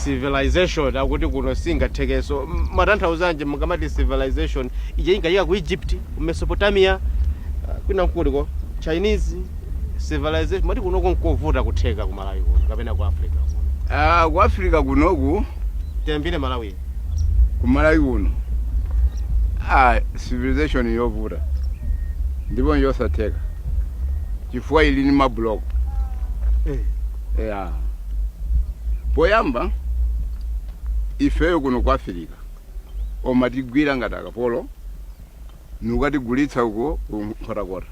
civilization akuti kuno singathekeso matanthauzaje mukamati civilization ije ingayika ku Egypt Mesopotamia kwina kuliko Chinese civilization mati kuno konkovuta kutheka ku Malawi kuno kapena ku Africa ku Africa kunoku tembile Malawi ku Malawi kuno civilization yovuta ndipo yosatheka chifukwa ili ni mablock poyamba ifeyo kuno ku Africa omatigwira ngati akapolo nukatigulitsa uko nkhotakota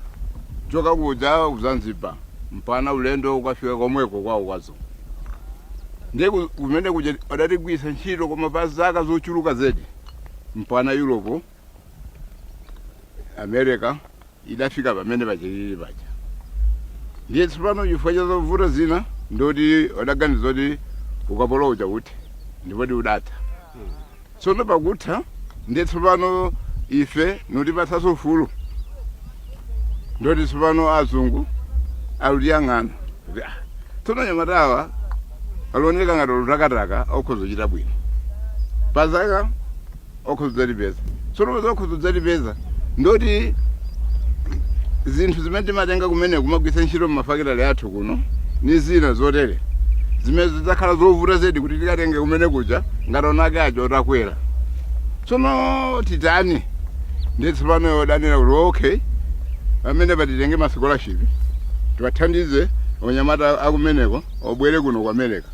choka kuja uzanzipa mpana ulendo ukafika komweko kwawo kwazo ndiye kumene kuja adatigwisa ntchito koma pa zaka zochuluka zedi mpana Europe America idafika pamene pachilili paja ndiye tsopano chifukwa cha zovuta zina ndoti odaganiza kuti ukapolo uja kuti ndipoti udatha tsono pakutha ndiye tsopano ife notipatsaso ufulu ndoti tsopano azungu alutiyang'ana tsono nyamatawa alioneka ngati lutakataka okhozochita bwino pazaka okhozodzatipeza tsono peza okhozodzatipeza ndoti zinthu zimene timatenga kumene kumagwisa ntchito mmafakitale athu kuno ni zina zotere zimene zidzakhala zovuta zedi kuti tikatenge kumene kuja ngati onake aja otakwera tsono titani ndiye tsopano yodanira kuti okay amene patitenge ma scholarship tiwathandize onyamata akumeneko obwere kuno ku America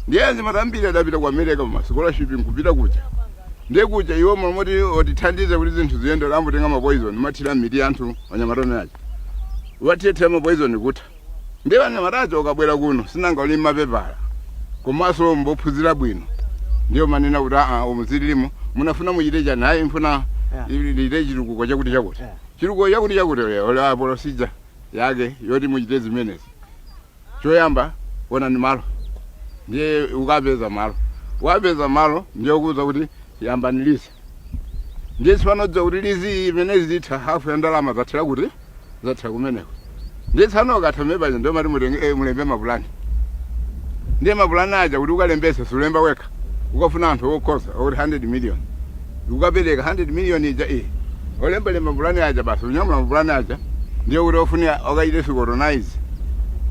ndiye anyamata ambiri adapita ku America ma scholarship nkupita kuja ndiye kuja iwo momoti otithandize kuti zinthu ziyende lambotenga ma poison mathira miti anthu onyamata aja wathethe ma poison kutha ndiye anyamata aja okabwera kuno sinanga uli mapepala komanso mbophunzira bwino ndiyo manena kuti omuzilimo munafuna muchite chani hayi mfuna ile chitukuko chakuti chakuti chitukuko chakuti chakuti ola procedure yake yoti muchite zimenezi choyamba ona ni malo ndiye ukapeza malo wapeza malo ndiye kuza kuti yamba nilise ndiye tsopano kuti lizi imenezi zitha hafu ya ndalama zathira kuti zathira kumeneko ndiye tsopano ukathameba ndio mati mutenge mulembe mapulani ndiye mapulani aja kuti ukalembese sulemba weka ukafuna anthu okhoza kuti 100 million ukapereka 100 million ija olembele mapulani aja basi unyamula mapulani aja ndiye kuti ofuna okaite colonize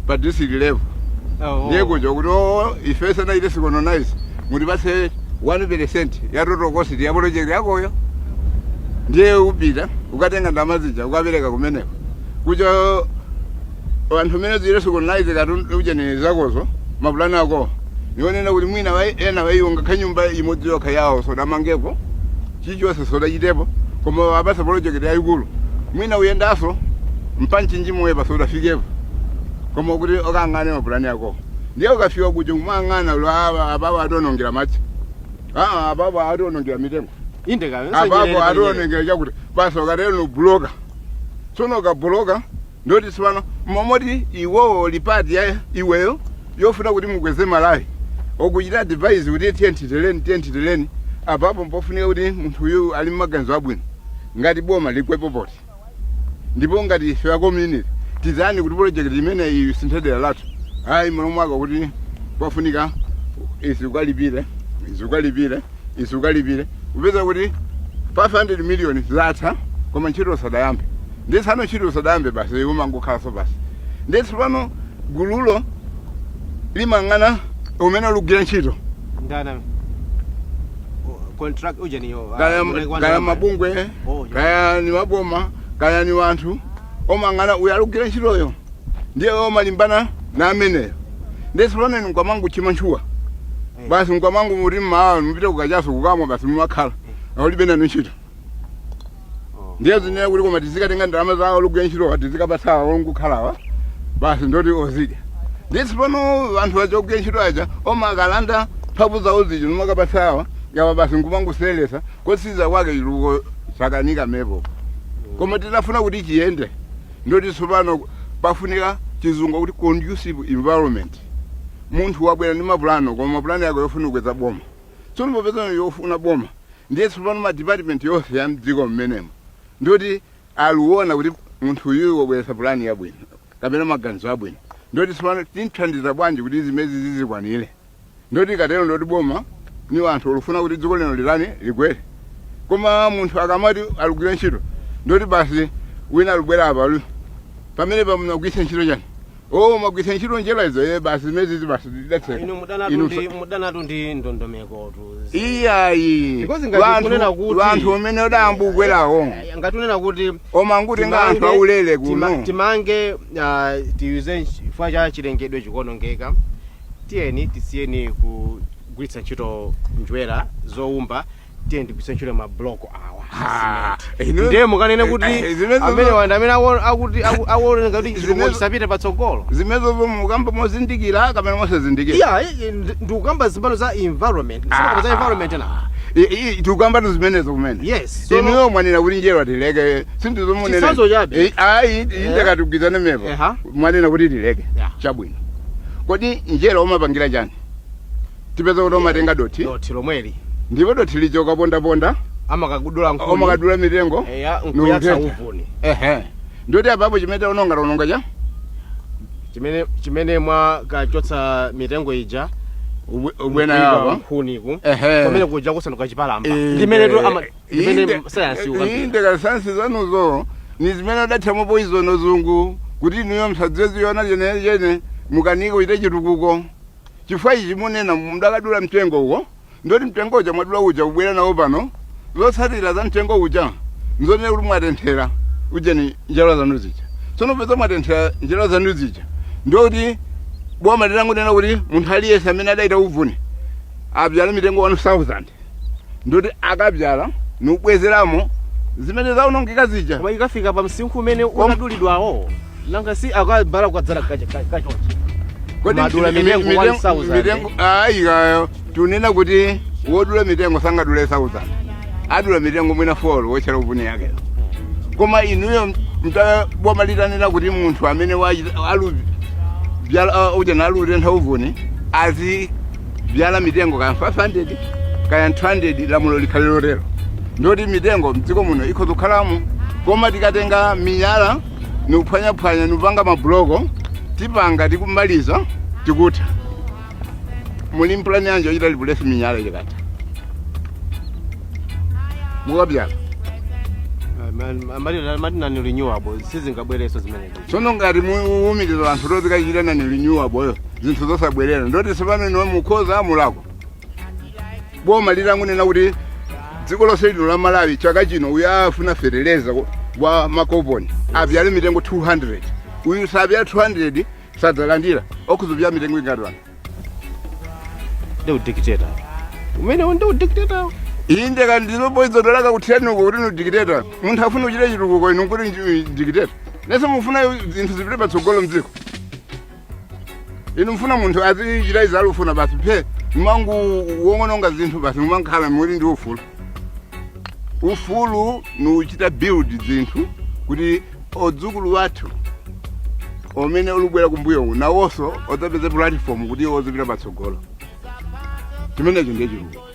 pa district level ndiye kuja kuti ifesa na ile colonize muti base 1% ya total cost ya project yakoyo ndiye upita ukatenga ndamazija ukapereka kumeneko kuja anthu mene zile colonize katundu uje zakozo mapulani ako nionena kuti mwina ena wayonga kanyumba imodzi yokha yawo soda mangepo chichonse soda chitepo koma apasa project yayikulu mwina uyendaso mpanchi mwepa soda fikepo koma kuti okang'ane mapulani yako ndiye ukafika kuti kumang'ana apapo atonongera machi apapo atonongera mitengo apapo atonongera chakuti basi ukatero bloka tsono ukabloka ndoti tsopano momoti iwowo lipati ya iweyo yofuna kuti mukweze Malawi okuchita advise kuti tiyentiteleni apapo mpofunika kuti munthu uyu ali mmaganizo abwino ngati boma likwepo poti ndipo ngati ife community tizani kuti project imene iyi sinthedera lathu hayi mlomwaka kuti kwafunika izukalipire upeza kuti 500 million zatha koma ntchito sadayambe ndiye tsano ntchito sadayambe basi umangokhalanso basi ndiye tsopano gululo limang'ana umene lugwira ntchito ndana contract uje niyo kaya mabungwe kaya ni maboma kaya ni wanthu omang'ana uya lugwira ntchitoyo ndiye omalimbana na ameneyo ndiye tsopano nkwamangu chimantchuwa basi nkwamangu muti mmawa mupite kukachaso kukamwa basi mumakhala aulibena ntchito ndiye zinena kuti koma tizikatenga ndalama zawo lugwira ntchitowa tizikapatsawa onkukhalawa basi ndoti ozidya ndiye tsopano anthu achogwira ntchito aja omakalanda mphamvu zawo zija nomakapatsawa yawa basi nkumanguselesa kosiza kwake chiluko chakanika mepo koma tinafuna kuti chiyende ndoti tsopano pafunika chizungu kuti conducive environment munthu wabwera ndi mapulano koma mapulano yako yofuna kukweza boma tsono popeza yofuna boma ndiye tsopano ma department yonse ya mdziko mmenemo ndoti aluona kuti munthu uyu wabweresa pulani yabwino kapena maganizo abwino ndoti tsopano tinthandiza bwanji kuti zimezi zizikwanire ndoti katero ndoti boma ni wanthu olufuna kuti dziko lino lilani ligwere koma munthu akamati alugwira ntchito ndoti basi wina alubwera apa pamene pamagwisa ntchito chani magwisa ntchito njera izo basi zimenezi basi zidatseka inu mudanatu ndi ndondomeko tu iyayi wanthu umene odayambubwerawo ngatunena kuti omanguti nga anthu aulere kuno timange tiyuze chifukwa cha chilengedwe chikuonongeka tiyeni tisiyeni kugwiritsa ntchito njwera zowumba tiyeni tigwiritse ntchito mabloko awa ndiye mukanene kuti amene wanda amene akuoneka kuti chilungo chisapite patsogolo zimezo mukamba mozindikira kapena mosazindikira ndikukamba zimbano za environment za environment na tikukamba zimenezo kumene yes inuyo mwanena kuti njera tileke chisanzo chabe ayi indekatigwizane mepo mwanena kuti tileke chabwino kodi njera umapangira chani tipeza kuti umatenga doti lomweli ndipo doti lichoka pondaponda amakadula mitengo nkuyatsa uvuni ndoti apapo chimene unonga cha chimene mwakachotsa mitengo ija ubwena yawa huniku pamene kuja kusanduka chipalamba ndimene sayansi indeka sayansi zanuzo ni zimene udathamu poizono zungu kuti inuyo msadzeziyona chene mukanika uite chitukuko chifukwa ichi munena mudakadula mtengo uko ndoti mtengo uja mwadula uja ubwera nawo pano zotsatira za mtengo uja nzonene kuti mwatenthera ujeni njera zanu zija tsono peza mwatenthera njera zanu zija ndoti boma litangonena kuti munthu aliyense amene adaita uvuni abyala mitengo 1000 ndoti akabyala nubwezeramo zimene zaunongeka zija koma ikafika pa msinkhu umene unadulidwawo nanga si akabala kwadzala kachonchi madula mitengo 1000 ayi tunena kuti wodula mitengo sangadule 1000 adula mitengo mwina 4 wochera uvuni yake koma inuyo boma litanena kuti munthu amene byala ujana alutentha uvuni azibyala mitengo kaya 500 kaya 200 lamulo likhale lotero ndoti mitengo mdziko muno ikhoza kukhalamo koma tikatenga miyala niuphwanyaphwanya niupanga mabloko tipanga tikumaliza tikutha muli mpulani yanjo ochita lipulesi minyala ikata mukabyala amadinani renewable sizingabwereso zimene tsono ngati muwumikiza anthu tozikachita nani renewable zinthu zosabwerera ndoti sepamene mukhoza amulako boma litangonena kuti dziko lonse lino la Malawi chaka chino uyafuna fertilizer wa makoponi abyale mitengo 200 uyu sabyala 200 sadzalandira okuzobyala mitengo ingati wanu ndio dictator umene ndio dictator indeka ndizopoizo dolaka kuthianuko kuti dictator munthu afuna kuchita chitukuko inu kuti dictator nese mufuna zinthu zipite patsogolo mdziko inu mfuna munthu azichita izali ufuna basi phe mangu wong'ononga zinthu basi mumankhala muli ndi ufulu nuchita build zinthu kuti odzukulu wathu omene olubwera kumbuyo nawonso odzapeze platform kuti ozipita patsogolo chimenecho ndiye chitukuko